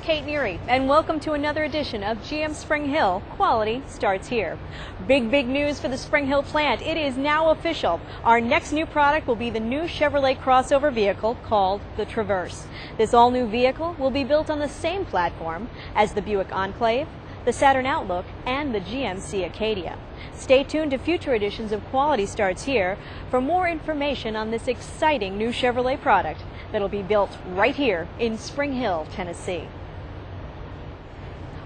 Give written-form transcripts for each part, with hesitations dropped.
Kate Neary, and welcome to another edition of GM Spring Hill. Quality starts here. Big news for the Spring Hill plant. It is now official. Our next new product will be the new Chevrolet crossover vehicle called the Traverse. This all-new vehicle will be built on the same platform as the Buick Enclave, the Saturn Outlook, and the GMC Acadia. Stay tuned to future editions of Quality Starts Here for more information on this exciting new Chevrolet product that'll be built right here in Spring Hill, Tennessee.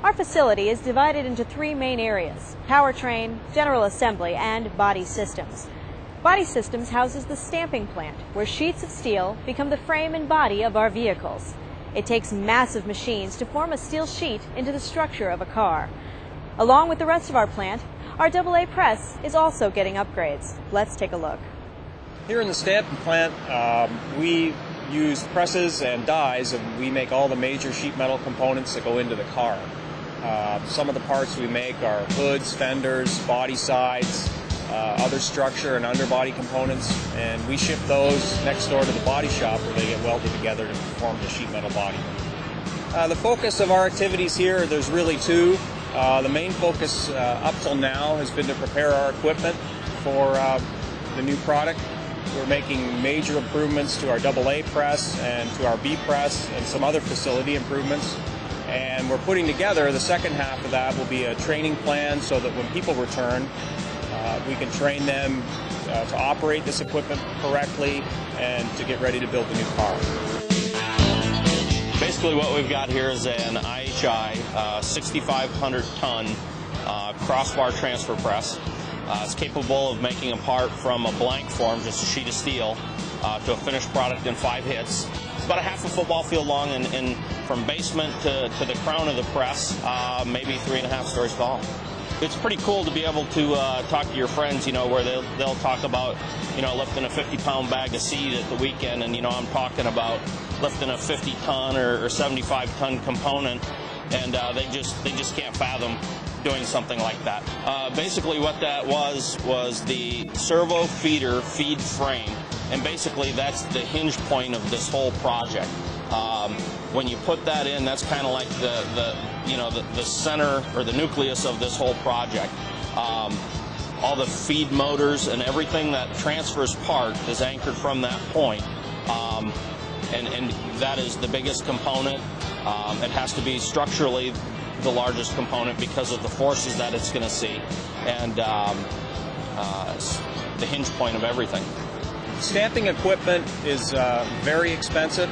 Our facility is divided into three main areas: powertrain, general assembly, and body systems. Body systems houses the stamping plant, where sheets of steel become the frame and body of our vehicles. It takes massive machines to form a steel sheet into the structure of a car. Along with the rest of our plant, our AA press is also getting upgrades. Let's take a look. Here in the stamping plant, we use presses and dies, and we make all the major sheet metal components that go into the car. Some of the parts we make are hoods, fenders, body sides, other structure and underbody components, and we ship those next door to the body shop where they get welded together to form the sheet metal body. The focus of our activities here, there's really two. The main focus up till now has been to prepare our equipment for the new product. We're making major improvements to our AA press and to our B press and some other facility improvements. And we're putting together the second half of that will be a training plan so that when people return, we can train them to operate this equipment correctly and to get ready to build the new car. Basically what we've got here is an IHI 6,500 ton crossbar transfer press. It's capable of making a part from a blank form, just a sheet of steel, to a finished product in 5 hits. It's about a half a football field long, and from basement to the crown of the press, maybe 3.5 stories tall. It's pretty cool to be able to talk to your friends, where they'll talk about, lifting a 50-pound bag of seed at the weekend, and, I'm talking about lifting a 50-ton or 75-ton component, and they just can't fathom doing something like that. Basically what that was the servo feeder feed frame, and basically that's the hinge point of this whole project. When you put that in, that's kind of like the center or the nucleus of this whole project. All the feed motors and everything that transfers part is anchored from that point, and that is the biggest component. It has to be structurally the largest component because of the forces that it's going to see, and it's the hinge point of everything. Stamping equipment is very expensive,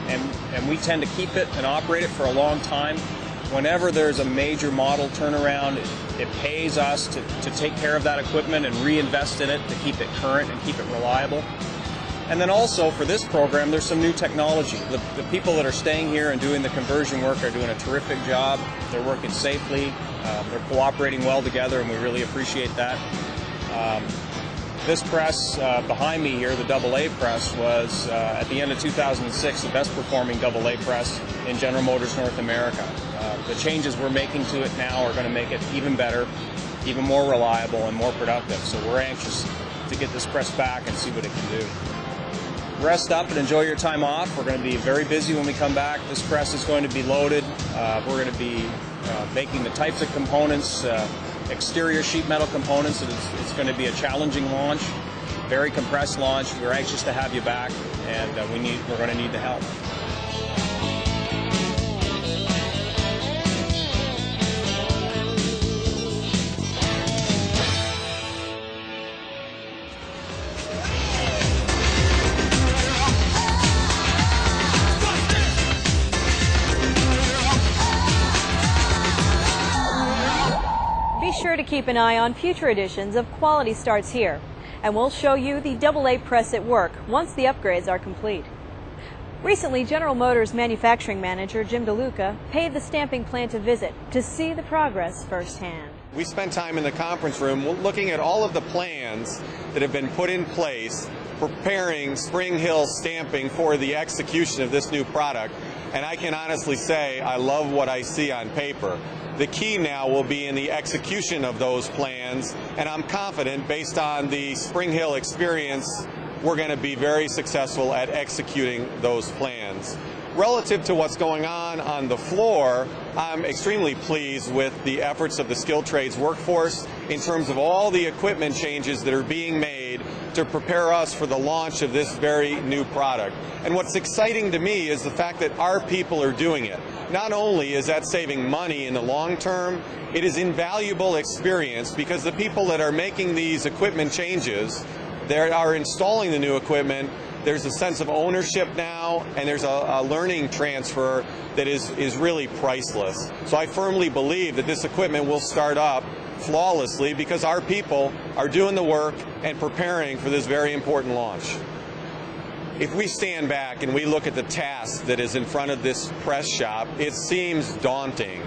and we tend to keep it and operate it for a long time. Whenever there's a major model turnaround, it pays us to take care of that equipment and reinvest in it to keep it current and keep it reliable. And then also for this program, there's some new technology. The people that are staying here and doing the conversion work are doing a terrific job. They're working safely, they're cooperating well together, and we really appreciate that. This press behind me here, the AA press, was at the end of 2006 the best performing AA press in General Motors North America. The changes we're making to it now are going to make it even better, even more reliable and more productive. So we're anxious to get this press back and see what it can do. Rest up and enjoy your time off. We're going to be very busy when we come back. This press is going to be loaded. We're going to be making the types of components, exterior sheet metal components. It's going to be a challenging launch, very compressed launch. We're anxious to have you back, and we're going to need the help. Be sure to keep an eye on future editions of Quality Starts Here, and we'll show you the AA press at work once the upgrades are complete. Recently, General Motors manufacturing manager Jim DeLuca paid the stamping plant a visit to see the progress firsthand. We spent time in the conference room looking at all of the plans that have been put in place preparing Spring Hill stamping for the execution of this new product, and I can honestly say I love what I see on paper. The key now will be in the execution of those plans, and I'm confident, based on the Spring Hill experience, we're going to be very successful at executing those plans. Relative to what's going on the floor, I'm extremely pleased with the efforts of the skilled trades workforce in terms of all the equipment changes that are being made to prepare us for the launch of this very new product. And what's exciting to me is the fact that our people are doing it. Not only is that saving money in the long term, it is invaluable experience because the people that are making these equipment changes, they are installing the new equipment. There's a sense of ownership now, and there's a learning transfer that is really priceless. So I firmly believe that this equipment will start up flawlessly because our people are doing the work and preparing for this very important launch. If we stand back and we look at the task that is in front of this press shop, it seems daunting.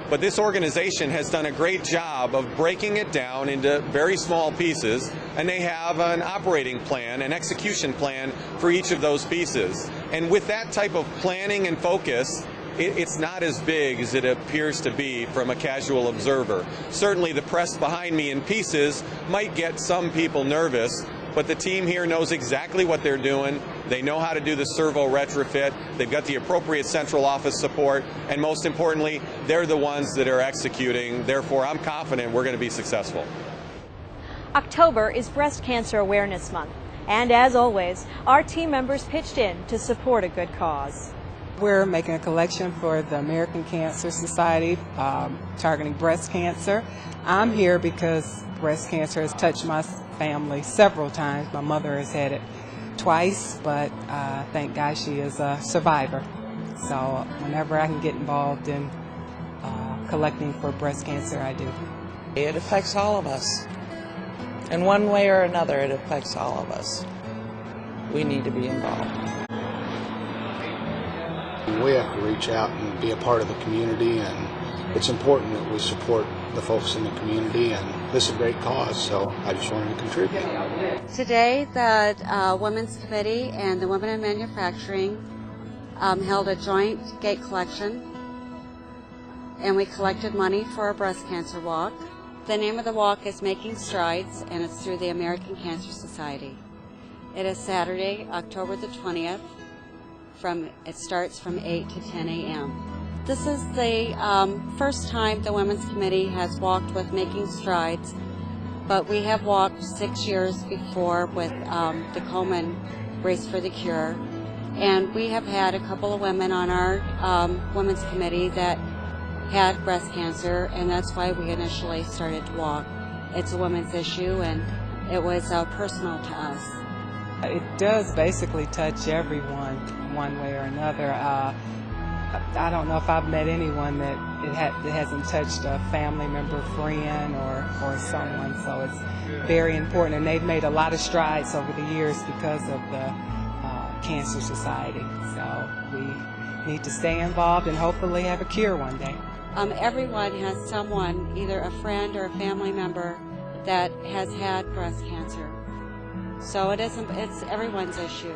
But this organization has done a great job of breaking it down into very small pieces, and they have an operating plan, an execution plan for each of those pieces. And with that type of planning and focus, it's not as big as it appears to be from a casual observer. Certainly the press behind me in pieces might get some people nervous, but the team here knows exactly what they're doing. They know how to do the servo retrofit. They've got the appropriate central office support. And most importantly, they're the ones that are executing. Therefore, I'm confident we're going to be successful. October is Breast Cancer Awareness Month. And as always, our team members pitched in to support a good cause. We're making a collection for the American Cancer Society targeting breast cancer. I'm here because breast cancer has touched my family several times. My mother has had it twice, but thank God she is a survivor. So whenever I can get involved in collecting for breast cancer, I do. It affects all of us. In one way or another, it affects all of us. We need to be involved. We have to reach out and be a part of the community, and it's important that we support the folks in the community, and this is a great cause, so I just wanted to contribute. Today, the Women's Committee and the Women in Manufacturing held a joint gate collection, and we collected money for a breast cancer walk. The name of the walk is Making Strides, and it's through the American Cancer Society. It is Saturday, October the 20th. It starts from 8 to 10 a.m. This is the first time the Women's Committee has walked with Making Strides, but we have walked 6 years before with the Komen Race for the Cure, and we have had a couple of women on our Women's Committee that had breast cancer, and that's why we initially started to walk. It's a women's issue, and it was personal to us. It does basically touch everyone one way or another. I don't know if I've met anyone that it hasn't touched a family member, friend, or someone, so it's very important. And they've made a lot of strides over the years because of the Cancer Society. So we need to stay involved and hopefully have a cure one day. Everyone has someone, either a friend or a family member, that has had breast cancer. So it's everyone's issue.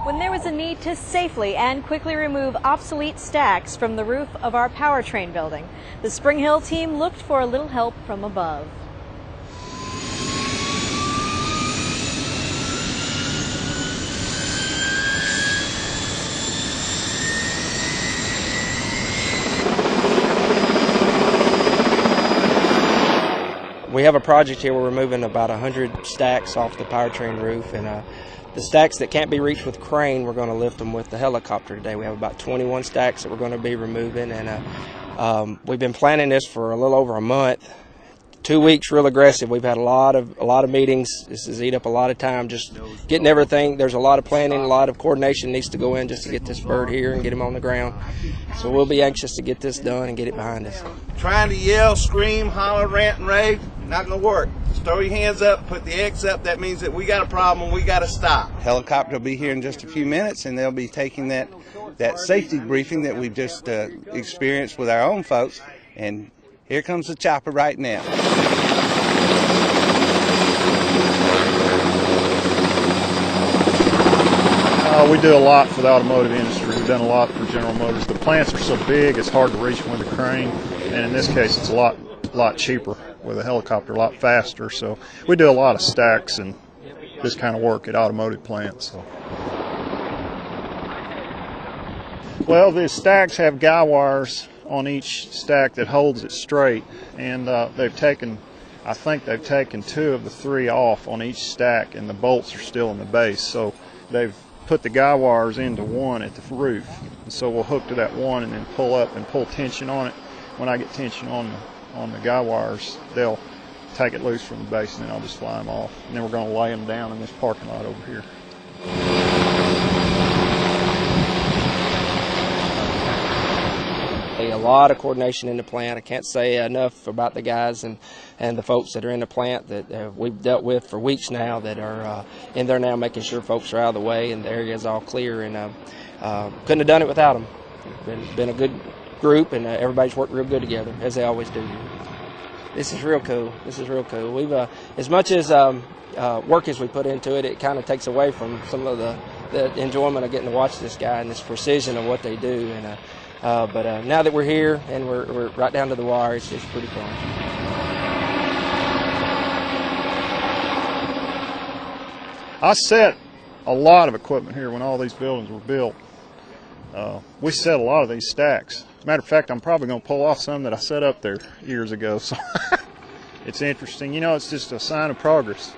When there was a need to safely and quickly remove obsolete stacks from the roof of our powertrain building, the Spring Hill team looked for a little help from above. We have a project here where we're moving about 100 stacks off the powertrain roof, and the stacks that can't be reached with crane, we're going to lift them with the helicopter today. We have about 21 stacks that we're going to be removing, and we've been planning this for a little over a month. 2 weeks, real aggressive. We've had a lot of meetings. This has eaten up a lot of time, just getting everything. There's a lot of planning, a lot of coordination needs to go in just to get this bird here and get him on the ground. So we'll be anxious to get this done and get it behind us. Trying to yell, scream, holler, rant, and rave, not going to work. Just throw your hands up, put the X up. That means that we got a problem, we got to stop. Helicopter will be here in just a few minutes, and they'll be taking that safety briefing that we've just experienced with our own folks. And here comes the chopper right now. We do a lot for the automotive industry. We done a lot for General Motors. The plants are so big, it's hard to reach them with a crane, and in this case, it's a lot cheaper with a helicopter, a lot faster. So we do a lot of stacks and this kind of work at automotive plants. So. Well, the stacks have guy wires on each stack that holds it straight, and they've taken, I think they've taken 2 of the 3 off on each stack, and the bolts are still in the base. So they've put the guy wires into one at the roof, and so we'll hook to that one and then pull up and pull tension on it. When I get tension on the guy wires, they'll take it loose from the base, and then I'll just fly them off. And then we're going to lay them down in this parking lot over here. A lot of coordination in the plant. I can't say enough about the guys and the folks that are in the plant that we've dealt with for weeks now, that are in there now making sure folks are out of the way and the area is all clear, and couldn't have done it without them. Been a good group, and everybody's worked real good together, as they always do. This is real cool. This is real cool. We've as much as work as we put into it, it kind of takes away from some of the enjoyment of getting to watch this guy and this precision of what they do. And but now that we're here and we're right down to the wire, it's pretty fun. I set a lot of equipment here when all these buildings were built. We set a lot of these stacks. As a matter of fact, I'm probably going to pull off some that I set up there years ago. So it's interesting. You know, it's just a sign of progress.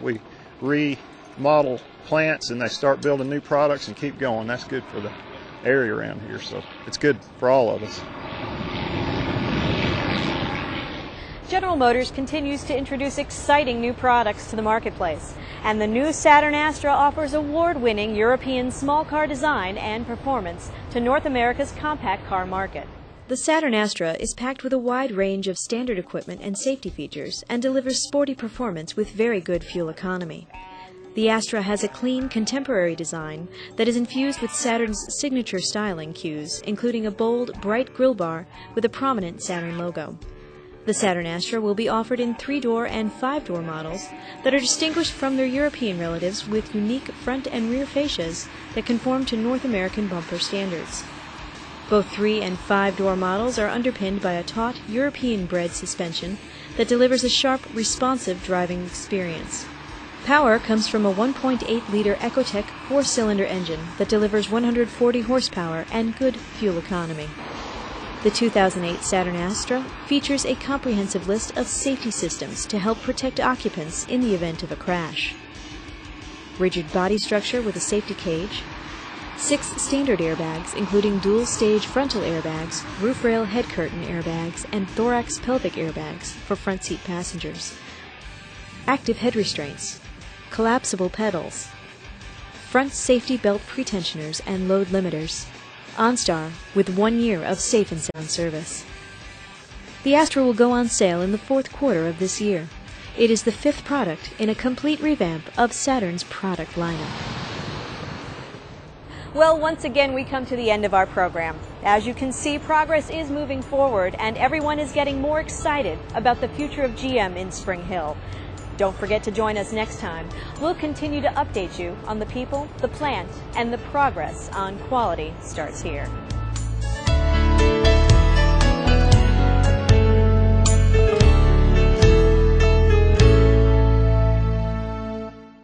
We remodel plants and they start building new products and keep going. That's good for the area around here, so it's good for all of us. General Motors continues to introduce exciting new products to the marketplace, and the new Saturn Astra offers award-winning European small car design and performance to North America's compact car market. The Saturn Astra is packed with a wide range of standard equipment and safety features and delivers sporty performance with very good fuel economy. The Astra has a clean, contemporary design that is infused with Saturn's signature styling cues, including a bold, bright grille bar with a prominent Saturn logo. The Saturn Astra will be offered in 3-door and 5-door models that are distinguished from their European relatives with unique front and rear fascias that conform to North American bumper standards. Both 3- and 5-door models are underpinned by a taut, European-bred suspension that delivers a sharp, responsive driving experience. Power comes from a 1.8-liter Ecotec 4-cylinder engine that delivers 140 horsepower and good fuel economy. The 2008 Saturn Astra features a comprehensive list of safety systems to help protect occupants in the event of a crash. Rigid body structure with a safety cage, 6 standard airbags including dual-stage frontal airbags, roof rail head curtain airbags, and thorax pelvic airbags for front seat passengers. Active head restraints, collapsible pedals, front safety belt pretensioners and load limiters, OnStar with 1 year of safe and sound service. The Astra will go on sale in the 4th quarter of this year. It is the 5th product in a complete revamp of Saturn's product lineup. Well, once again, we come to the end of our program. As you can see, progress is moving forward, and everyone is getting more excited about the future of GM in Spring Hill. Don't forget to join us next time. We'll continue to update you on the people, the plant, and the progress on Quality Starts Here.